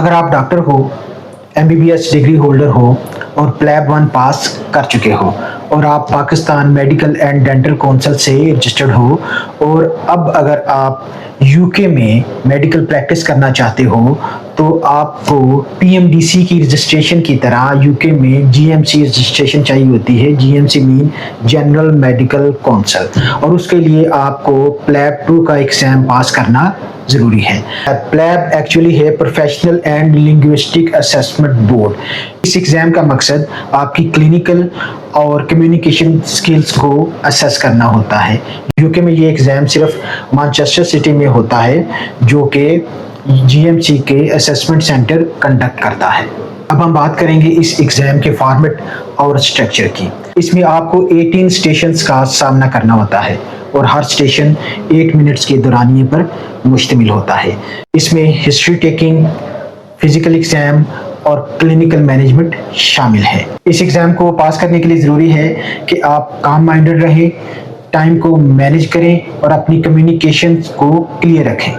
अगर आप डॉक्टर हो, MBBS डिग्री होल्डर हो और प्लैब 1 पास कर चुके हो और आप Pakistan medical and dental council से रजिस्टर्ड हो और अब अगर आप यूके में मेडिकल प्रैक्टिस करना चाहते हो तो आपको PMDC की रजिस्ट्रेशन की तरह यूके में GMC रजिस्ट्रेशन चाहिए होती है। GMC mean general medical council, और उसके लिए आपको प्लैब 2 का एग्जाम पास करना ज़रूरी है। प्लैब एक्चुअली है professional and linguistic assessment board. इस एग्ज़ाम का मकसद आपकी क्लिनिकल और कम्युनिकेशन स्किल्स को असेस करना होता है। यूके में ये एग्ज़ाम सिर्फ मैनचेस्टर सिटी में होता है, जो कि GMC के असेसमेंट सेंटर कंडक्ट करता है। अब हम बात करेंगे इस एग्ज़ाम के फॉर्मेट और स्ट्रक्चर की। इसमें आपको 18 स्टेशंस का सामना करना होता है और हर स्टेशन 8 मिनट्स के दौरानिए पर मुश्तमिल होता है। इसमें हिस्ट्री टेकिंग, फिजिकल एग्ज़ाम और क्लिनिकल मैनेजमेंट शामिल है। इस एग्ज़ाम को पास करने के लिए ज़रूरी है कि आप काम माइंडेड रहें, टाइम को मैनेज करें और अपनी कम्युनिकेशन को क्लियर रखें।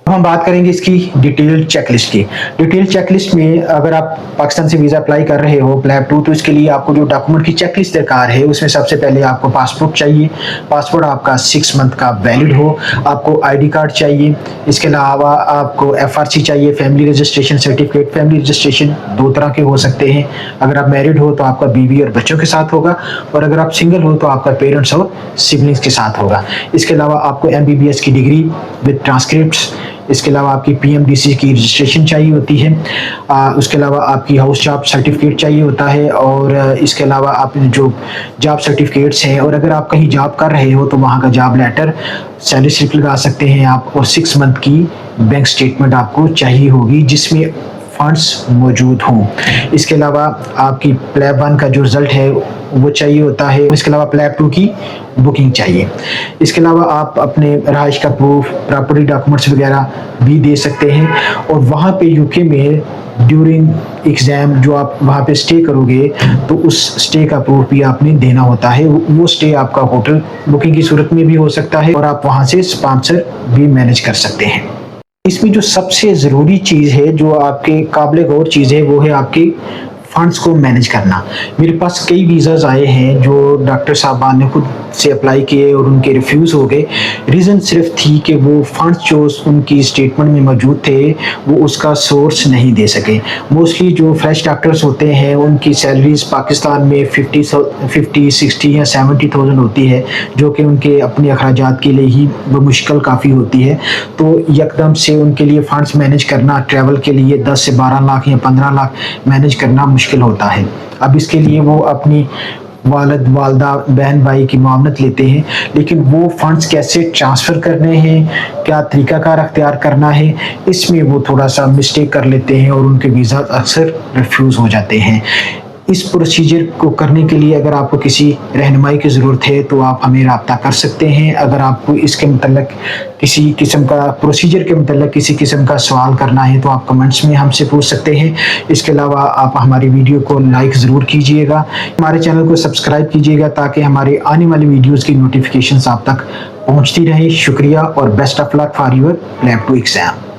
अब हम बात करेंगे इसकी डिटेल चेकलिस्ट की। डिटेल चेकलिस्ट में अगर आप पाकिस्तान से वीज़ा अप्लाई कर रहे हो प्लैब 2, तो इसके लिए आपको जो डॉक्यूमेंट की चेकलिस्ट दरकार है उसमें सबसे पहले आपको पासपोर्ट चाहिए। पासपोर्ट आपका 6 मंथ का वैलिड हो। आपको ID कार्ड चाहिए। इसके अलावा आपको FRC चाहिए, family registration certificate. Family registration 2 तरह के हो सकते हैं। अगर आप मैरिड हो तो आपका बीवी और बच्चों के साथ होगा, और अगर आप सिंगल हो तो आपका पेरेंट्स और सिबलिंग्स के साथ होगा। इसके अलावा आपको MBBS की डिग्री विद ट्रांसक्रिप्ट्स, इसके अलावा आपकी PMDC की रजिस्ट्रेशन चाहिए होती है। उसके अलावा आपकी हाउस जॉब सर्टिफिकेट चाहिए होता है, और इसके अलावा आप जो जॉब सर्टिफिकेट्स हैं, और अगर आप कहीं जॉब कर रहे हो तो वहाँ का जॉब लेटर, सैलरी स्लिप लगा सकते हैं आप, और 6 मंथ की बैंक स्टेटमेंट आपको चाहिए होगी जिसमें फंड्स मौजूद हों। इसके अलावा आपकी प्लैब 1 का जो रिज़ल्ट है वो चाहिए होता है। इसके अलावा प्लैब 2 की बुकिंग चाहिए। इसके अलावा आप अपने रहाइश का प्रूफ, प्रॉपर्टी डॉक्यूमेंट्स वगैरह भी दे सकते हैं। और वहाँ पे यूके में ड्यूरिंग एग्ज़ाम जो आप वहाँ पे स्टे करोगे तो उस स्टे का प्रूफ भी आपने देना होता है। वो स्टे आपका होटल बुकिंग की सूरत में भी हो सकता है, और आप वहाँ से स्पॉन्सर भी मैनेज कर सकते हैं। इसमें जो सबसे ज़रूरी चीज़ है, जो आपके काबिल गौर चीज़ है, वो है आपकी फ़ंड्स को मैनेज करना। मेरे पास कई वीज़ाज़ आए हैं जो डॉक्टर साहबान ने खुद से अप्लाई किए और उनके रिफ्यूज़ हो गए। रीज़न सिर्फ थी कि वो फ़ंड्स जो उनकी स्टेटमेंट में मौजूद थे वो उसका सोर्स नहीं दे सके। मोस्टली जो फ्रेश डॉक्टर्स होते हैं उनकी सैलरीज पाकिस्तान में 50, 60 या 70,000 होती है, जो कि उनके अपने अखराजात के लिए ही मुश्किल काफ़ी होती है। तो यकदम से उनके लिए फ़ंड्स मैनेज करना, ट्रैवल के लिए 10 से 12 लाख या 15 लाख मैनेज करना मुश्किल होता है। अब इसके लिए वो अपनी वालिद, वालदा, बहन भाई की मामलत लेते हैं, लेकिन वो फंड्स कैसे ट्रांसफ़र करने हैं, क्या तरीक़ाकार अख्तियार करना है, इसमें वो थोड़ा सा मिस्टेक कर लेते हैं और उनके वीज़ा अक्सर रिफ्यूज़ हो जाते हैं। इस प्रोसीजर को करने के लिए अगर आपको किसी रहनुमाई की ज़रूरत है तो आप हमें रब्ता कर सकते हैं। अगर आपको इसके मतलब किसी किस्म का प्रोसीजर के मतलब किसी किस्म का सवाल करना है तो आप कमेंट्स में हमसे पूछ सकते हैं। इसके अलावा आप हमारी वीडियो को लाइक ज़रूर कीजिएगा, हमारे चैनल को सब्सक्राइब कीजिएगा ताकि हमारे आने वाली वीडियोज़ की नोटिफिकेशन आप तक पहुँचती रहे। शुक्रिया और best of luck for your PLAB 2 exam.